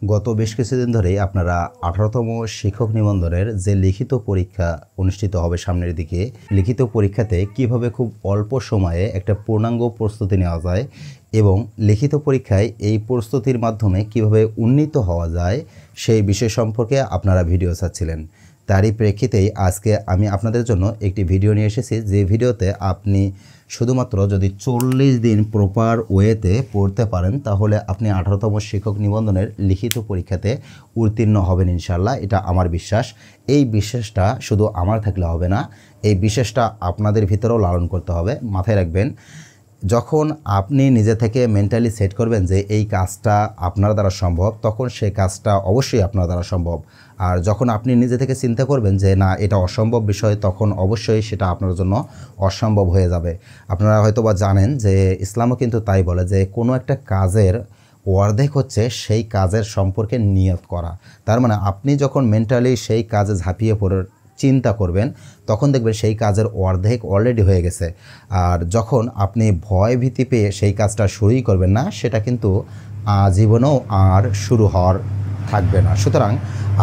গত বেশ কিছুদিন ধরেই আপনারা 18তম শিক্ষক নিবন্ধনের যে লিখিত পরীক্ষা অনুষ্ঠিত হবে সামনের দিকে, লিখিত পরীক্ষাতে কিভাবে খুব অল্প সময়ে একটা পূর্ণাঙ্গ প্রস্তুতি নেওয়া যায় এবং লিখিত পরীক্ষায় এই প্রস্তুতির মাধ্যমে কিভাবে উন্নীত হওয়া যায় সেই বিষয় সম্পর্কে আপনারা ভিডিও চাচ্ছিলেন। তারই প্রেক্ষিতেই আজকে আমি আপনাদের জন্য একটি ভিডিও নিয়ে এসেছি, যে ভিডিওতে আপনি শুধুমাত্র যদি 40 দিন প্রপার ওয়েতে পড়তে পারেন তাহলে আপনি 18তম শিক্ষক নিবন্ধনের লিখিত পরীক্ষাতে উত্তীর্ণ হবেন ইনশাল্লাহ। এটা আমার বিশ্বাস। এই বিশ্বাসটা শুধু আমার থাকলে হবে না, এই বিশ্বাসটা আপনাদের ভিতরেও লালন করতে হবে। মাথায় রাখবেন, যখন আপনি নিজে থেকে মেন্টালি সেট করবেন যে এই কাজটা আপনার দ্বারা সম্ভব, তখন সেই কাজটা অবশ্যই আপনার দ্বারা সম্ভব। আর যখন আপনি নিজে থেকে চিন্তা করবেন যে না এটা অসম্ভব বিষয়, তখন অবশ্যই সেটা আপনার জন্য অসম্ভব হয়ে যাবে। আপনারা হয়তো বা জানেন যে ইসলামও কিন্তু তাই বলে যে কোনো একটা কাজের অর্ধেক হচ্ছে সেই কাজের সম্পর্কে নিয়ত করা। তার মানে আপনি যখন মেন্টালি সেই কাজে ঝাঁপিয়ে পড়ে চিন্তা করবেন তখন দেখবেন সেই কাজের অর্ধেক অলরেডি হয়ে গেছে। আর যখন আপনি ভয় ভীতি পেয়ে সেই কাজটা শুরুই করবেন না, সেটা কিন্তু জীবনেও আর শুরু হওয়ার থাকবে না। সুতরাং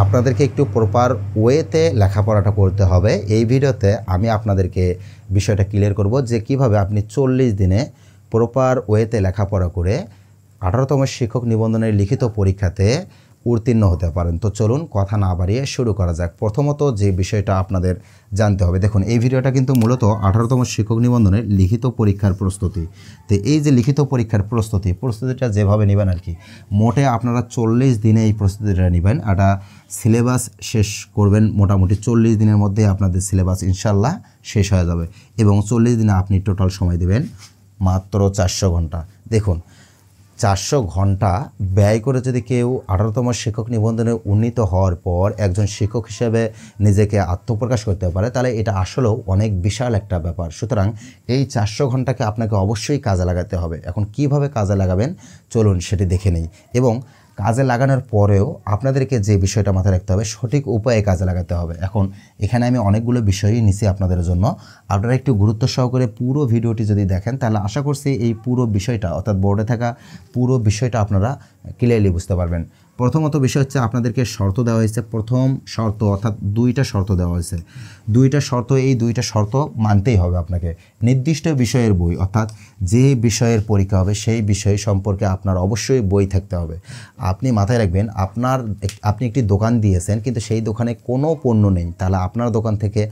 আপনাদেরকে একটু প্রপার ওয়েতে লেখাপড়াটা করতে হবে। এই ভিডিওতে আমি আপনাদেরকে বিষয়টা ক্লিয়ার করব যে কিভাবে আপনি 40 দিনে প্রপার ওয়েতে লেখাপড়া করে 18তম শিক্ষক নিবন্ধনের লিখিত পরীক্ষাতে উত্তীর্ণ হতে পারেন। তো চলুন কথা না বাড়িয়ে শুরু করা যাক। প্রথমত যে বিষয়টা আপনাদের জানতে হবে, দেখুন এই ভিডিওটা কিন্তু মূলত 18তম শিক্ষক নিবন্ধনের লিখিত পরীক্ষার প্রস্তুতি। তো এই যে লিখিত পরীক্ষার প্রস্তুতিটা যেভাবে নেবেন আর কি, মোটে আপনারা 40 দিনে এই প্রস্তুতিটা নেবেন। একটা সিলেবাস শেষ করবেন, মোটামুটি 40 দিনের মধ্যে আপনাদের সিলেবাস ইনশাল্লাহ শেষ হয়ে যাবে এবং 40 দিনে আপনি টোটাল সময় দেবেন মাত্র 400 ঘন্টা। দেখুন 400 ঘন্টা ব্যয় করে যদি কেউ 18তম শিক্ষক নিবন্ধনে উন্নীত হওয়ার পর একজন শিক্ষক হিসেবে নিজেকে আত্মপ্রকাশ করতে পারে, তাহলে এটা আসলেও অনেক বিশাল একটা ব্যাপার। সুতরাং এই 400 ঘন্টাকে আপনাকে অবশ্যই কাজে লাগাতে হবে। এখন কিভাবে কাজে লাগাবেন চলুন সেটি দেখে নেই। এবং কাজে লাগানোর পরেও আপনাদেরকে যে বিষয়টা মাথায় রাখতে হবে, সঠিক উপায়ে কাজে লাগাতে হবে। এখন এখানে আমি অনেকগুলো বিষয়ই নিছি আপনাদের জন্য। আপনারা একটু গুরুত্ব সহকারে পুরো ভিডিওটি যদি দেখেন তাহলে আশা করছি এই পুরো বিষয়টা, অর্থাৎ বোর্ডে থাকা পুরো বিষয়টা আপনারা ক্লিয়ারলি বুঝতে পারবেন। প্রথমত বিষয় হচ্ছে আপনাদেরকে শর্ত দেওয়া হয়েছে। প্রথম শর্ত অর্থাৎ 2টা শর্ত দেওয়া হয়েছে। 2টা শর্ত, এই 2টা শর্ত মানতেই হবে আপনাকে। নির্দিষ্ট বিষয়ের বই, অর্থাৎ যে বিষয়ের পরীক্ষা হবে সেই বিষয় সম্পর্কে আপনার অবশ্যই বই থাকতে হবে। আপনি মাথায় রাখবেন, আপনি একটি দোকান দিয়েছেন কিন্তু সেই দোকানে কোনো পণ্য নেই, তাহলে আপনার দোকান থেকে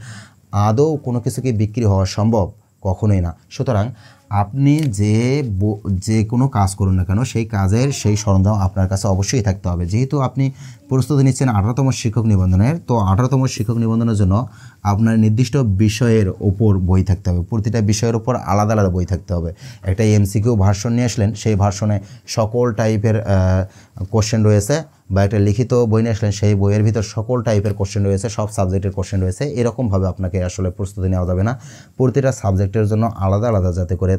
আদৌ কোনো কিছু কি বিক্রি হওয়া সম্ভব? কখনোই না। সুতরাং আপনি যে কোনো কাজ করুন না কেন, সেই কাজের সেই সরঞ্জাম আপনার কাছে অবশ্যই থাকতে হবে। যেহেতু আপনি প্রস্তুতি নিচ্ছেন 18তম শিক্ষক নিবন্ধনের, তো 18তম শিক্ষক নিবন্ধনের জন্য আপনার নির্দিষ্ট বিষয়ের ওপর বই থাকতে হবে। প্রতিটা বিষয়ের ওপর আলাদা আলাদা বই থাকতে হবে। একটা এমসিকিউ ভার্সন নিয়ে আসলেন, সেই ভার্সনে সকল টাইপের কোশ্চেন রয়েছে, বা একটা লিখিত বই নিয়ে আসলেন, সেই বইয়ের ভিতর সকল টাইপের কোশ্চেন রয়েছে, সব সাবজেক্টের কোশ্চেন রয়েছে। এরকমভাবে আপনাকে আসলে প্রস্তুতি নেওয়া যাবে না। প্রতিটা সাবজেক্টের জন্য আলাদা আলাদা যাতে করে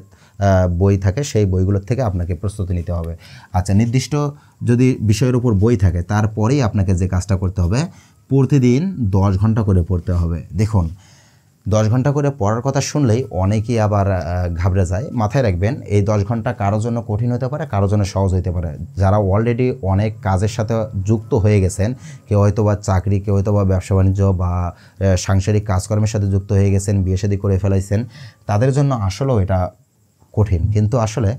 বই থাকে, সেই বইগুলোর থেকে আপনাকে প্রস্তুতি নিতে হবে। আচ্ছা, নির্দিষ্ট যদি বিষয়ের উপর বই থাকে তারপরেই আপনাকে যে কাজটা করতে হবে, প্রতিদিন 10 ঘন্টা করে পড়তে হবে। দেখুন 10 ঘন্টা করে পড়ার কথা শুনলেই অনেকেই আবার ঘাবড়ে যায়। মাথায় রাখবেন, এই 10 ঘন্টা কারোর জন্য কঠিন হতে পারে, কারোর জন্য সহজ হতে পারে। যারা অলরেডি অনেক কাজের সাথে যুক্ত হয়ে গেছেন, কেউ হয়তো বা চাকরি, কেউ হয়তো বা ব্যবসা বাণিজ্য বা সাংসারিক কাজকর্মের সাথে যুক্ত হয়ে গেছেন, বিয়ে শাদী করে ফেলাইছেন, তাদের জন্য আসলেও এটা কঠিন। কিন্তু আসলে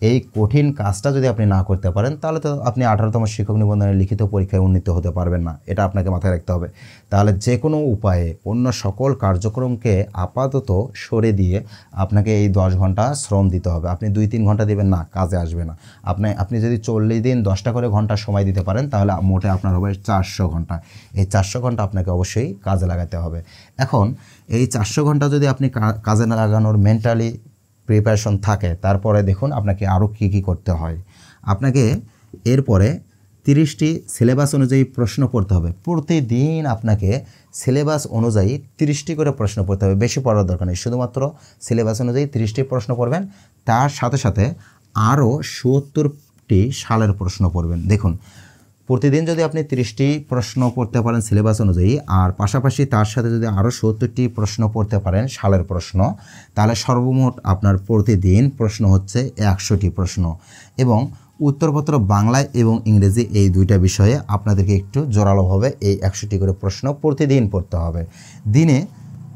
এই কঠিন কাজটা যদি আপনি না করতে পারেন তাহলে তো আপনি 18তম শিক্ষক নিবন্ধনের লিখিত পরীক্ষায় উন্নীত হতে পারবেন না। এটা আপনাকে মাথায় রাখতে হবে। তাহলে যে কোনো উপায়ে অন্য সকল কার্যক্রমকে আপাতত সরে দিয়ে আপনাকে এই 10 ঘন্টা শ্রম দিতে হবে। আপনি 2-3 ঘন্টা দেবেন না, কাজে আসবে না। আপনি যদি 40 দিন 10টা করে ঘন্টা সময় দিতে পারেন তাহলে মোটে আপনার হবে 400 ঘন্টা। এই 400 ঘন্টা আপনাকে অবশ্যই কাজে লাগাতে হবে। এখন এই 400 ঘন্টা যদি আপনি কাজে না লাগানোর মেন্টালি প্রিপারেশন থাকে, তারপরে দেখুন আপনাকে আরও কী করতে হয়। আপনাকে এরপরে 30টি সিলেবাস অনুযায়ী প্রশ্ন পড়তে হবে। প্রতিদিন আপনাকে সিলেবাস অনুযায়ী 30টি করে প্রশ্ন পড়তে হবে। বেশি পড়ার দরকার নেই, শুধুমাত্র সিলেবাস অনুযায়ী 30টি প্রশ্ন পড়বেন। তার সাথে সাথে আরও 70টি সালের প্রশ্ন পড়বেন। দেখুন প্রতিদিন যদি আপনি 30টি প্রশ্ন পড়তে পারেন সিলেবাস অনুযায়ী, আর পাশাপাশি তার সাথে যদি আরও 70টি প্রশ্ন পড়তে পারেন সালের প্রশ্ন, তাহলে সর্বমোট আপনার প্রতিদিন প্রশ্ন হচ্ছে 100টি প্রশ্ন। এবং উত্তরপত্র বাংলা এবং ইংরেজি এই দুইটা বিষয়ে আপনাদেরকে একটু জোরালোভাবে এই 100টি করে প্রশ্ন প্রতিদিন পড়তে হবে। দিনে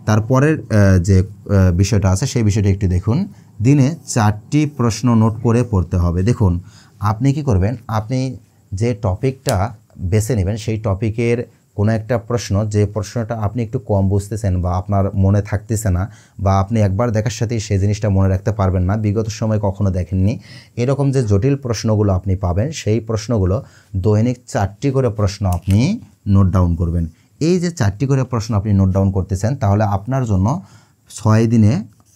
তারপরের যে বিষয়টা আছে সেই বিষয়টা একটু দেখুন। দিনে 4টি প্রশ্ন নোট করে পড়তে হবে। দেখুন আপনি কি করবেন, আপনি যে টপিকটা বেছে নেবেন সেই টপিকের কোনো একটা প্রশ্ন, যে প্রশ্নটা আপনি একটু কম বুঝতেছেন বা আপনার মনে থাকতেছে না, বা আপনি একবার দেখার সাথেই সেই জিনিসটা মনে রাখতে পারবেন না, বিগত সময় কখনো দেখেননি, এরকম যে জটিল প্রশ্নগুলো আপনি পাবেন সেই প্রশ্নগুলো দৈনিক 4টি করে প্রশ্ন আপনি নোট ডাউন করবেন। এই যে 4টি করে প্রশ্ন আপনি নোট ডাউন করতেছেন, তাহলে আপনার জন্য 6 দিনে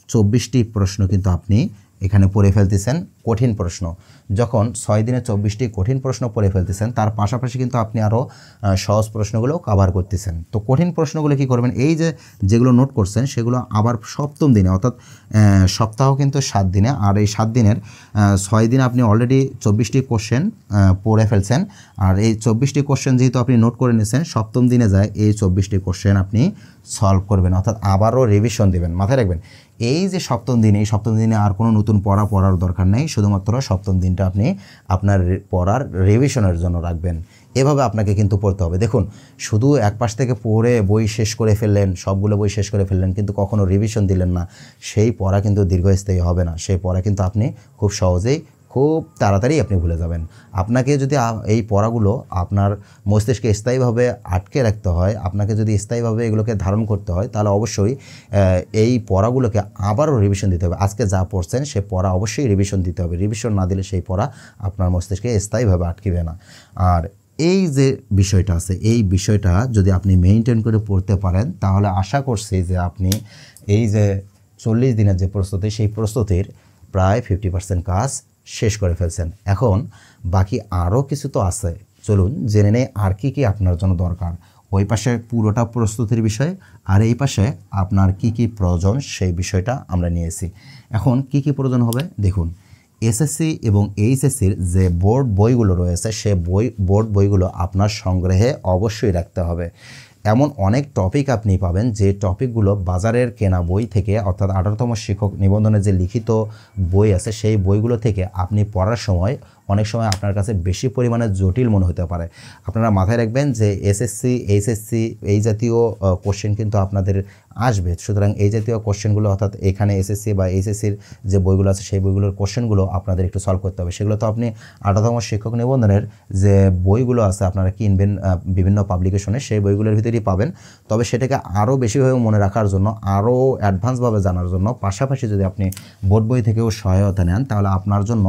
24টি প্রশ্ন কিন্তু আপনি এখানে পড়ে ফেলতেছেন কঠিন প্রশ্ন। যখন 6 দিনে 24টি কঠিন প্রশ্ন পড়ে ফেলতেছেন, তার পাশাপাশি কিন্তু আপনি আরও সহজ প্রশ্নগুলো কভার করতেছেন। তো কঠিন প্রশ্নগুলো কি করবেন, এই যে যেগুলো নোট করছেন সেগুলো আবার 7ম দিনে, অর্থাৎ সপ্তাহ কিন্তু 7 দিনে, আর এই 7 দিনের 6 দিনে আপনি অলরেডি 24টি কোশ্চেন পড়ে ফেলছেন, আর এই 24টি কোশ্চেন যেহেতু আপনি নোট করে নিয়েছেন, 7ম দিনে যায় এই 24টি কোশ্চেন আপনি সলভ করবেন, অর্থাৎ আবারও রিভিশন দেবেন। মাথায় রাখবেন এই যে 7ম দিন, এই 7ম দিনে আর কোনো নতুন পড়ার দরকার নেই, শুধুমাত্র 7ম দিনটা আপনি আপনার পড়ার রিভিশনের জন্য রাখবেন। এভাবে আপনাকে কিন্তু পড়তে হবে। দেখুন শুধু এক পাশ থেকে পড়ে বই শেষ করে ফেললেন, সবগুলো বই শেষ করে ফেললেন, কিন্তু কখনো রিভিশন দিলেন না, সেই পড়া কিন্তু দীর্ঘস্থায়ী হবে না। সেই পড়া কিন্তু আপনি খুব সহজেই খুব তাড়াতাড়ি আপনি ভুলে যাবেন। আপনাকে যদি এই পড়াগুলো আপনার মস্তিষ্কে স্থায়ীভাবে আটকে রাখতে হয়, আপনাকে যদি স্থায়ীভাবে এগুলোকে ধারণ করতে হয়, তাহলে অবশ্যই এই পড়াগুলোকে আবারও রিভিশন দিতে হবে। আজকে যা পড়ছেন সে পড়া অবশ্যই রিভিশন দিতে হবে। রিভিশন না দিলে সেই পড়া আপনার মস্তিষ্কে স্থায়ীভাবে আটকিবে না। আর এই যে বিষয়টা আছে, এই বিষয়টা যদি আপনি মেইনটেইন করে পড়তে পারেন, তাহলে আশা করছি যে আপনি এই যে 40 দিনের যে প্রস্তুতি, সেই প্রস্তুতির প্রায় 50% কাজ শেষ করে ফেলছেন। এখন বাকি আরও কিছু তো আছে, চলুন জেনে নেই আর কি কি আপনার জন্য দরকার। ওই পাশে পুরোটা প্রস্তুতির বিষয়, আর এই পাশে আপনার কি কি প্রয়োজন সেই বিষয়টা আমরা নিয়েছি। এখন কি কি প্রয়োজন হবে দেখুন। এসএসসি এবং এইচএসসির যে বোর্ড বইগুলো রয়েছে, সে বোর্ড বইগুলো আপনার সংগ্রহে অবশ্যই রাখতে হবে। এমন অনেক টপিক আপনি পাবেন যে টপিকগুলো বাজারের কেনা বই থেকে, অর্থাৎ 18তম শিক্ষক নিবন্ধনের যে লিখিত বই আছে সেই বইগুলো থেকে আপনি পড়ার সময় অনেক সময় আপনার কাছে বেশি পরিমাণে জটিল মনে হতে পারে। আপনারা মাথায় রাখবেন যে এসএসসি এইচএসসি এই জাতীয় কোশ্চেন কিন্তু আপনাদের আসবে, সুতরাং এই জাতীয় কোশ্চেনগুলো, অর্থাৎ এখানে এসএসসি বা এইচএসসির যে বইগুলো আছে সেই বইগুলোর কোশ্চেনগুলো আপনাদের একটু সলভ করতে হবে। সেগুলো তো আপনি 18তম শিক্ষক নিবন্ধনের যে বইগুলো আছে আপনারা কিনবেন বিভিন্ন পাবলিকেশনে, সেই বইগুলোর ভিতরেই পাবেন। তবে সেটাকে আরও বেশিভাবে মনে রাখার জন্য, আরও অ্যাডভান্সভাবে জানার জন্য, পাশাপাশি যদি আপনি বোর্ড বই থেকেও সহায়তা নেন, তাহলে আপনার জন্য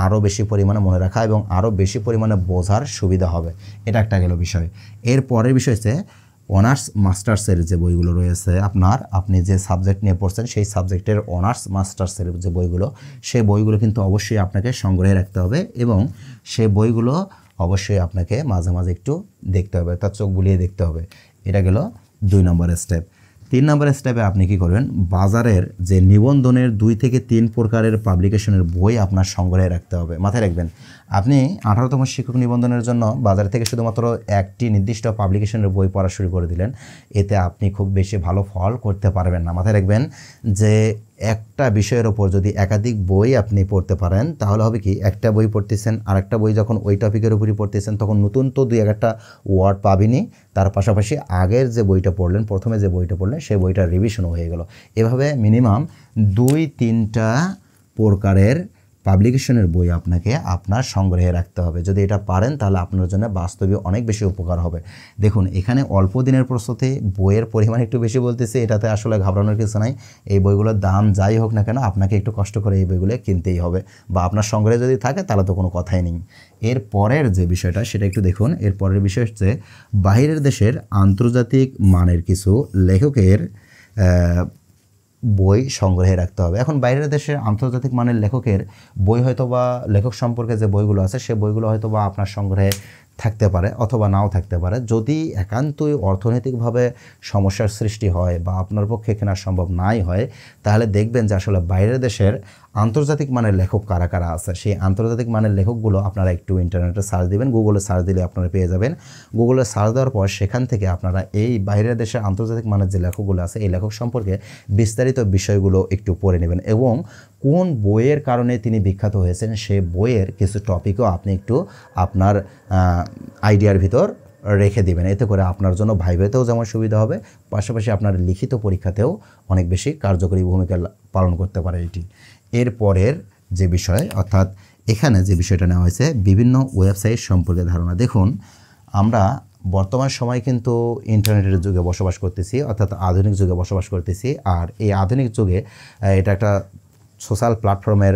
আরও বেশি পরিমাণে মনে রাখা এবং আরও বেশি পরিমাণে বোঝার সুবিধা হবে। এটা একটা গেল বিষয়। এর পরের বিষয় হচ্ছে অনার্স মাস্টার্সের যে বইগুলো রয়েছে, আপনি যে সাবজেক্ট নিয়ে পড়ছেন সেই সাবজেক্টের অনার্স মাস্টার্সের যে বইগুলো, সেই বইগুলো কিন্তু অবশ্যই আপনাকে সংগ্রহে রাখতে হবে, এবং সেই বইগুলো অবশ্যই আপনাকে মাঝে মাঝে একটু দেখতে হবে, তার চোখ বুলিয়ে দেখতে হবে। এটা গেল 2 নম্বরের স্টেপ। 3 নম্বরের স্টেপে আপনি কি করবেন, বাজারের যে নিবন্ধনের 2 থেকে 3 প্রকারের পাবলিকেশনের বই আপনার সংগ্রহে রাখতে হবে। মাথায় রাখবেন আপনি 18তম শিক্ষক নিবন্ধনের জন্য বাজার থেকে শুধুমাত্র একটি নির্দিষ্ট পাবলিকেশনের বই পড়া শুরু করে দিলেন, এতে আপনি খুব বেশি ভালো ফল করতে পারবেন না। মাথায় রাখবেন যে একটা বিষয়ের ওপর যদি একাধিক বই আপনি পড়তে পারেন, তাহলে হবে কি, একটা বই পড়তেছেন, আরেকটা বই যখন ওই টপিকের উপরই পড়তেছেন, তখন নতুন তো 2-1টা ওয়ার্ড পাবেনই, তার পাশাপাশি আগের যে বইটা পড়লেন, প্রথমে যে বইটা পড়লেন সেই বইটার রিভিশনও হয়ে গেল। এভাবে মিনিমাম 2-3টা প্রকারের পাবলিকেশনের বই আপনাকে আপনার সংগ্রহে রাখতে হবে। যদি এটা পারেন তাহলে আপনার জন্য বাস্তবে অনেক বেশি উপকার হবে। দেখুন এখানে অল্প দিনের প্রস্তুতি, বইয়ের পরিমাণ একটু বেশি বলতেছে, এটাতে আসলে ঘাবড়ানোর কিছু নাই। এই বইগুলোর দাম যাই হোক না কেন, আপনাকে একটু কষ্ট করে এই বইগুলো কিনতেই হবে, বা আপনার সংগ্রহে যদি থাকে তাহলে তো কোনো কথাই নেই। এর পরের যে বিষয়টা সেটা একটু দেখুন। এর পরের বিষয় হচ্ছে বাইরের দেশের আন্তর্জাতিক মানের কিছু লেখকের বই সংগ্রহে রাখতে হবে। এখন বাইরের দেশের আন্তর্জাতিক মানের লেখকের বই হয়তো বা লেখক সম্পর্কে যে বইগুলো আছে সে বইগুলো হয়তো বা আপনার সংগ্রহে থাকতে পারে অথবা নাও থাকতে পারে। যদি একান্তই অর্থনৈতিকভাবে সমস্যার সৃষ্টি হয় বা আপনার পক্ষে কেনা সম্ভব নাই হয়, তাহলে দেখবেন যে আসলে বাইরের দেশের আন্তর্জাতিক মানের লেখক কারা কারা আছে। সেই আন্তর্জাতিক মানের লেখকগুলো আপনারা একটু ইন্টারনেটে সার্চ দিবেন, গুগলে সার্চ দিলে আপনারা পেয়ে যাবেন। গুগলে সার্চ দেওয়ার পর সেখান থেকে আপনারা এই বাইরের দেশের আন্তর্জাতিক মানের যে লেখকগুলো আছে এই লেখক সম্পর্কে বিস্তারিত বিষয়গুলো একটু পড়ে নেবেন, এবং কোন বইয়ের কারণে তিনি বিখ্যাত হয়েছেন সেই বইয়ের কিছু টপিকও আপনি একটু আপনার আইডিয়ার ভিতর রেখে দিবেন। এতে করে আপনার জন্য ভাইভাতেও যেমন সুবিধা হবে, পাশাপাশি আপনার লিখিত পরীক্ষাতেও অনেক বেশি কার্যকরী ভূমিকা পালন করতে পারে এটি। এরপরের যে বিষয় অর্থাৎ এখানে যে বিষয়টা নেওয়া হয়েছে বিভিন্ন ওয়েবসাইট সম্পর্কে ধারণা। দেখুন, আমরা বর্তমান সময় কিন্তু ইন্টারনেটের যুগে বসবাস করতেছি, অর্থাৎ আধুনিক যুগে বসবাস করতেছি। আর এই আধুনিক যুগে এটা একটা সোশ্যাল প্ল্যাটফর্মের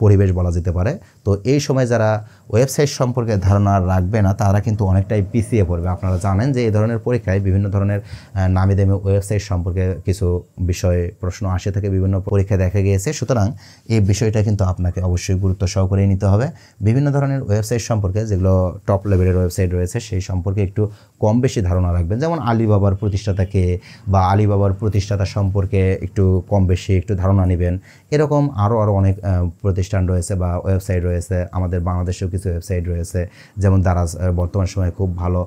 পরিবেশ বলা যেতে পারে। তো এই সময় যারা ওয়েবসাইট সম্পর্কে ধারণা রাখবে না তারা কিন্তু অনেকটাই পিছিয়ে পড়বে। আপনারা জানেন যে এই ধরনের পরীক্ষায় বিভিন্ন ধরনের নামি দামি ওয়েবসাইট সম্পর্কে কিছু বিষয় প্রশ্ন আসে থাকে, বিভিন্ন পরীক্ষায় দেখা গিয়েছে। সুতরাং এই বিষয়টা কিন্তু আপনাকে অবশ্যই গুরুত্ব সহকারে নিতে হবে। বিভিন্ন ধরনের ওয়েবসাইট সম্পর্কে যেগুলো টপ লেভেলের ওয়েবসাইট রয়েছে সেই সম্পর্কে একটু কম বেশি ধারণা রাখবেন। যেমন আলিবাবার প্রতিষ্ঠাতাকে বা আলিবাবার প্রতিষ্ঠাতা সম্পর্কে একটু কম বেশি একটু ধারণা নেবেন। এরকম আরও অনেক প্রতিষ্ঠান রয়েছে বা ওয়েবসাইট রয়েছে। আমাদের বাংলাদেশেও কিছু ওয়েবসাইট রয়েছে, যেমন দারাজ বর্তমান সময়ে খুব ভালো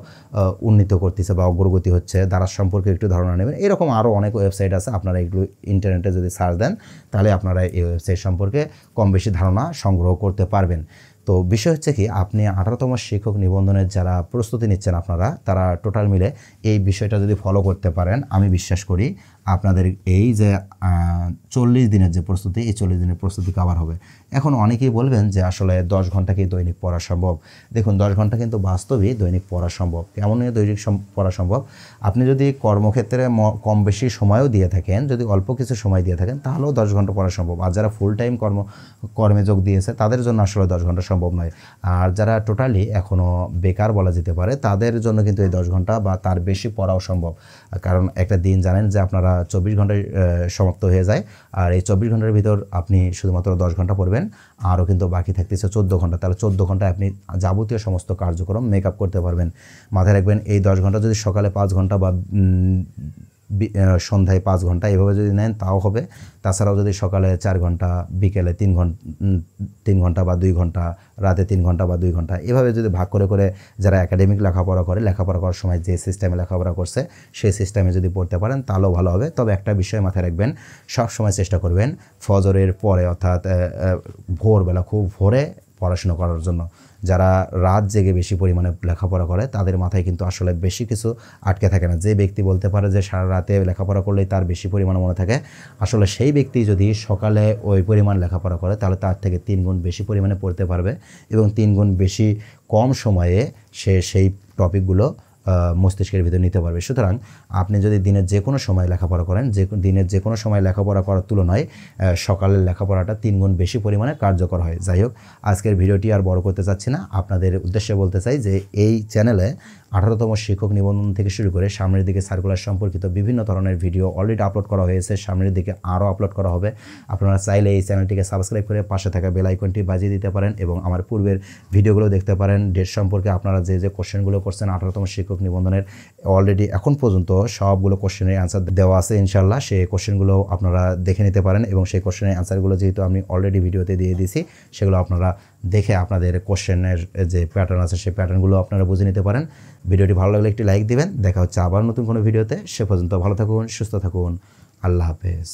উন্নীত করতেছে বা অগ্রগতি হচ্ছে, দারাজ সম্পর্কে একটু ধারণা নেবেন। এরকম আরও অনেক ওয়েবসাইট আছে, আপনারা একটু ইন্টারনেটে যদি সার্চ দেন তাহলে আপনারা এই ওয়েবসাইট সম্পর্কে কম বেশি ধারণা সংগ্রহ করতে পারবেন। তো বিষয় হচ্ছে কি, আপনি 18তম শিক্ষক নিবন্ধনের যারা প্রস্তুতি নিচ্ছেন আপনারা, তারা টোটাল মিলে এই বিষয়টা যদি ফলো করতে পারেন, আমি বিশ্বাস করি আপনাদের এই যে 40 দিনের যে প্রস্তুতি, এই 40 দিনের প্রস্তুতি কভার হবে। এখন অনেকেই বলবেন যে আসলে 10 ঘন্টা কি দৈনিক পড়া সম্ভব? দেখুন, 10 ঘন্টা কিন্তু বাস্তবেই দৈনিক পড়া সম্ভব। কেমন দৈনিক পড়া সম্ভব? আপনি যদি কর্মক্ষেত্রে কম বেশি সময়ও দিয়ে থাকেন, যদি অল্প কিছু সময় দিয়ে থাকেন, তাহলেও 10 ঘন্টা পড়া সম্ভব। আর যারা ফুল টাইম কর্মে যোগ দিয়েছে তাদের জন্য আসলে 10 ঘন্টা সম্ভব নয়। আর যারা টোটালি এখনও বেকার বলা যেতে পারে তাদের জন্য কিন্তু এই 10 ঘন্টা বা তার বেশি পড়াও সম্ভব। কারণ একটা দিন জানেন যে আপনারা 24 ঘন্টায় সমাপ্ত হয়ে যায়। আর এই 24 ঘন্টার ভিতর আপনি শুধুমাত্র 10 ঘন্টা পড়বেন, আরও কিন্তু বাকি থাকতেছে 14 ঘন্টা। তাহলে 14 ঘন্টায় আপনি যাবতীয় সমস্ত কার্যক্রম মেকআপ করতে পারবেন। মাথায় রাখবেন, এই 10 ঘন্টা যদি সকালে 5 ঘন্টা বা সন্ধ্যায় 5 ঘন্টা এভাবে যদি নেন তাও হবে। তাছাড়াও যদি সকালে 4 ঘন্টা, বিকেলে 3 ঘন্টা বা 2 ঘন্টা, রাতে 3 ঘন্টা বা 2 ঘন্টা, এভাবে যদি ভাগ করে করে যারা একাডেমিক লেখাপড়া করার সময় যে সিস্টেমে লেখাপড়া করছে সেই সিস্টেমে যদি পড়তে পারেন তাহলেও ভালো হবে। তবে একটা বিষয় মাথায় রাখবেন, সব সময় চেষ্টা করবেন ফজরের পরে অর্থাৎ ভোরবেলা খুব ভোরে পড়াশোনা করার জন্য। যারা রাত জেগে বেশি পরিমাণে লেখাপড়া করে তাদের মাথায় কিন্তু আসলে বেশি কিছু আটকে থাকে না। যে ব্যক্তি বলতে পারে যে সারা রাতে লেখাপড়া করলেই তার বেশি পরিমাণে মনে থাকে, আসলে সেই ব্যক্তি যদি সকালে ওই পরিমাণ লেখাপড়া করে তাহলে তার থেকে 3 গুণ বেশি পরিমাণে পড়তে পারবে এবং 3 গুণ বেশি কম সময়ে সে সেই টপিকগুলো মস্তিষ্কের ভিতরে নিতে পারবে। সুতরাং আপনি যদি দিনের যে কোনো সময় লেখাপড়া করেন, দিনের যে কোনো সময় লেখাপড়া করার তুলনায় সকালের লেখাপড়াটা 3 গুণ বেশি পরিমাণে কার্যকর হয়। যাই হোক, আজকের ভিডিওটি আর বড় করতে চাচ্ছি না। আপনাদের উদ্দেশ্যে বলতে চাই যে এই চ্যানেলে 18তম শিক্ষক নিবন্ধন থেকে শুরু করে সামনের দিকে সার্কুলার সম্পর্কিত বিভিন্ন ধরনের ভিডিও অলরেডি আপলোড করা হয়েছে, সামনের দিকে আরও আপলোড করা হবে। আপনারা চাইলে এই চ্যানেলটিকে সাবস্ক্রাইব করে পাশে থাকা বেল আইকনটি বাজিয়ে দিতে পারেন এবং আমার পূর্বের ভিডিওগুলো দেখতে পারেন। ডেট সম্পর্কে আপনারা যে কোশ্চেনগুলো করছেন 18তম শিক্ষক নিবন্ধনের অলরেডি এখন পর্যন্ত সবগুলো কোশ্চেনের অ্যান্সার দেওয়া আছে ইনশাল্লাহ। সেই কোশ্চেনগুলো আপনারা দেখে নিতে পারেন এবং সেই কোশ্চেনের অ্যান্সারগুলো যেহেতু আমি অলরেডি ভিডিওতে দিয়ে দিয়েছি, সেগুলো আপনারা দেখে আপনাদের কোশ্চেনের যে প্যাটার্ন আছে সেই প্যাটার্নগুলো আপনারা বুঝে নিতে পারেন। ভিডিওটি ভালো লাগলে একটি লাইক দিবেন। দেখা হচ্ছে আবার নতুন কোনো ভিডিওতে। সে পর্যন্ত ভালো থাকুন, সুস্থ থাকুন। আল্লাহ হাফেজ।